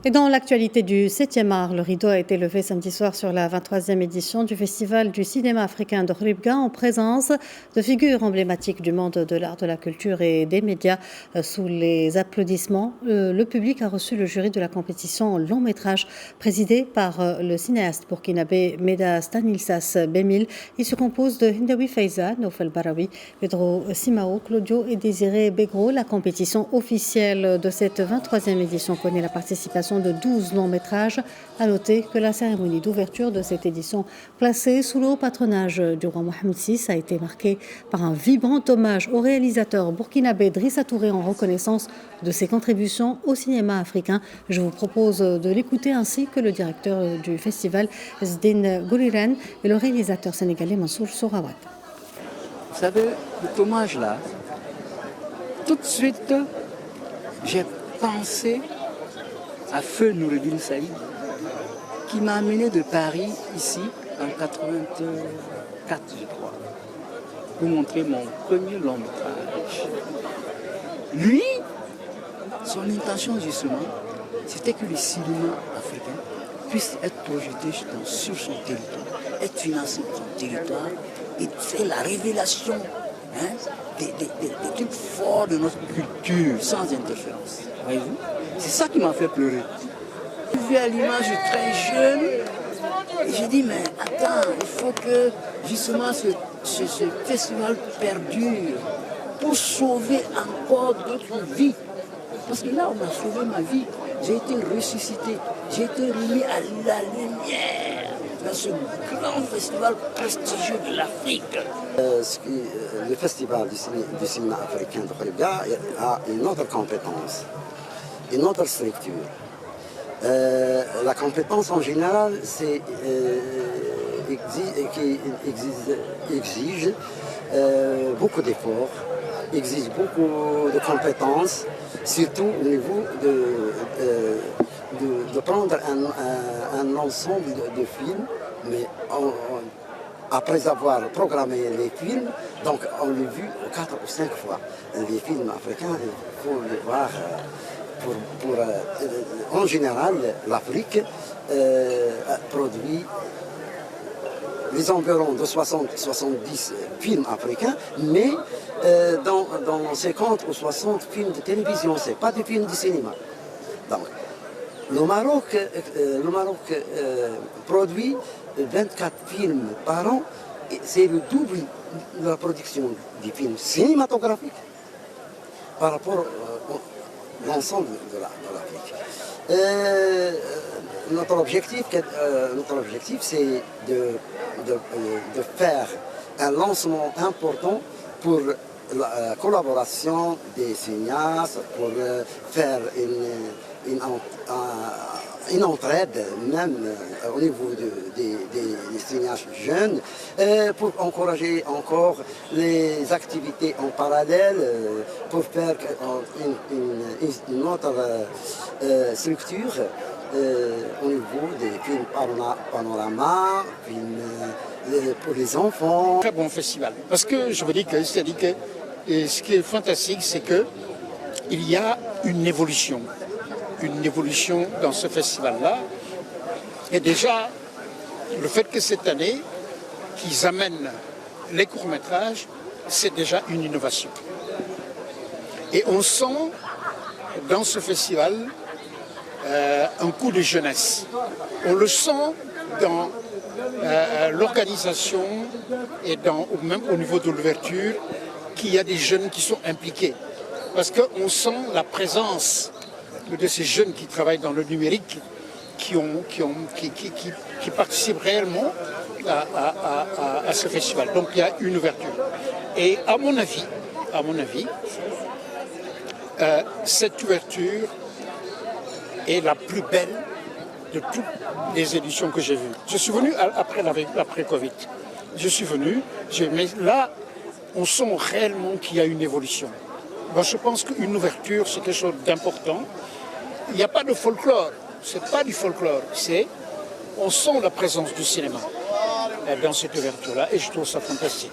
Et dans l'actualité du 7e art, le rideau a été levé samedi soir sur la 23e édition du Festival du cinéma africain de Khouribga en présence de figures emblématiques du monde de l'art, de la culture et des médias. Sous les applaudissements, le public a reçu le jury de la compétition long métrage présidé par le cinéaste burkinabé Meda Stanislas Bemil. Il se compose de Hindawi Faiza, Naufel Barawi, Pedro Simao, Claudio et Désiré Begro. La compétition officielle de cette 23e édition connaît la participation de 12 longs métrages. À noter que la cérémonie d'ouverture de cette édition, placée sous le haut patronage du roi Mohamed VI, a été marquée par un vibrant hommage au réalisateur burkinabé Drissa Touré en reconnaissance de ses contributions au cinéma africain. Je vous propose de l'écouter ainsi que le directeur du festival, Zdine Gouriren, et le réalisateur sénégalais Mansour Sourawat. Vous savez, cet hommage-là, tout de suite, j'ai pensé à Feu Noureddin Saïd, qui m'a amené de Paris, ici, en 84, je crois, pour montrer mon premier long métrage. Lui, son intention, justement, c'était que le cinéma africain puisse être projeté sur son territoire, être financé sur son territoire, et faire la révélation des trucs forts de notre culture, sans interférence. Voyez-vous? C'est ça qui m'a fait pleurer. J'ai vu à l'image très jeune, et j'ai dit, mais attends, il faut que justement ce festival perdure pour sauver encore d'autres vies. Parce que là, on a sauvé ma vie. J'ai été ressuscité, j'ai été remis à la lumière dans ce grand festival prestigieux de l'Afrique. Le festival du cinéma africain de Khouribga a une autre compétence, une autre structure. La compétence en général, c'est exige beaucoup d'efforts, exige beaucoup de compétences, surtout au niveau de prendre un ensemble de films, mais après avoir programmé les films, donc on l'a vu 4 ou 5 fois. Les films africains, il faut les voir en général, l'Afrique produit les environs de 70 films africains, mais dans 50 ou 60 films de télévision, ce n'est pas des films de cinéma. Donc, le Maroc produit 24 films par an, et c'est le double de la production des films cinématographiques par rapport à l'ensemble de l'Afrique. Notre objectif, c'est de faire un lancement important pour la collaboration des cinéastes, pour faire une entraide, même au niveau des cinéastes jeunes, pour encourager encore les activités en parallèle, pour faire une autre structure au niveau des films panorama, films pour les enfants. Très bon festival. Parce que je veux dire que, ce qui est fantastique, c'est qu'il y a une évolution dans ce festival-là. Et déjà, le fait que cette année, qu'ils amènent les courts-métrages, c'est déjà une innovation. Et on sent dans ce festival un coup de jeunesse. On le sent dans l'organisation et même au niveau de l'ouverture, qu'il y a des jeunes qui sont impliqués. Parce qu'on sent la présence de ces jeunes qui travaillent dans le numérique, qui participent réellement à ce festival. Donc il y a une ouverture. Et à mon avis, cette ouverture est la plus belle de toutes les éditions que j'ai vues. Je suis venu après Covid. Je suis venu, mais là, on sent réellement qu'il y a une évolution. Moi, je pense qu'une ouverture, c'est quelque chose d'important. Il n'y a pas de folklore, c'est pas du folklore, on sent la présence du cinéma dans cette ouverture-là et je trouve ça fantastique.